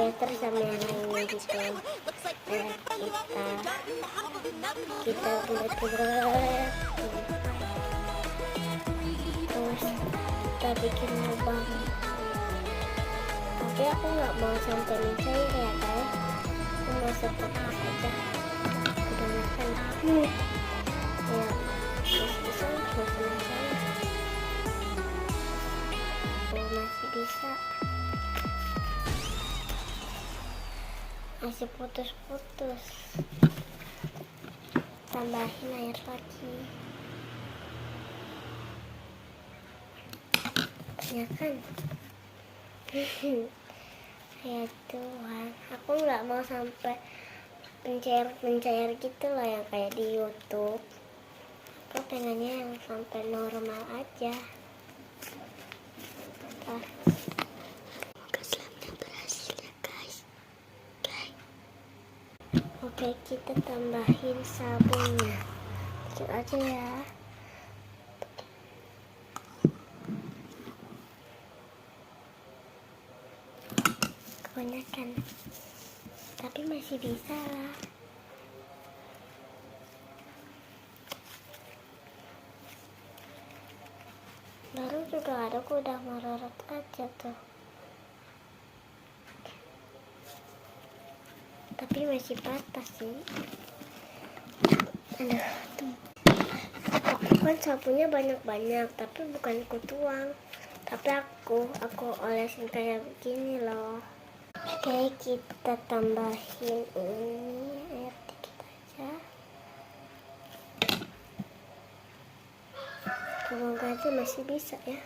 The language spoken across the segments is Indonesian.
filter sama yang lainnya gitu. Kita bulat-bulat, terus kita bikin lubang. Tapi aku nggak mau sampai mencair ya guys, aku mau seperti aja kebanyakan. Ya bisa mencair. Masih bisa, masih putus-putus. Tambahin air lagi ya kan. Ya Tuhan, aku nggak mau sampai pencair gitu loh yang kayak di YouTube. Aku pengennya yang sampai normal aja. Semoga selamanya berhasil ya guys. Oke, kita tambahin sabunnya dikit aja ya. Kebanyakan, tapi masih bisa lah. Baru juga ada, aku udah merorot aja tuh. Tapi masih patah sih. Aduh, tuh. Aku kan sabunnya banyak-banyak, tapi bukan aku tuang. Tapi aku olesin kayak begini loh. Oke, kita tambahin ini air dikit aja. Semoga aja masih bisa ya.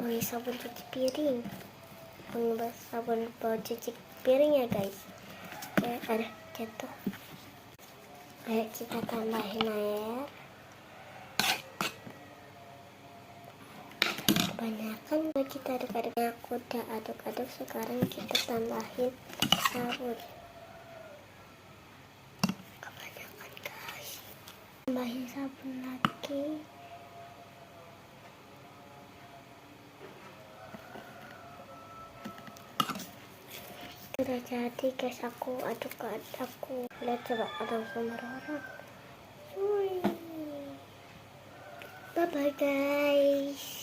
Pakai sabun cuci piring. Sabun buat cuci piring ya guys. Oke, ada jatuh. Ayo kita tambahin air. Kebanyakan kita aduk-aduk. Aku udah aduk-aduk, sekarang kita tambahin sabun. Kebanyakan guys. Tambahin sabun lagi. Udah jadi guys, aku aduk-aduk. Aku lihat coba langsung merorot. Bye bye guys.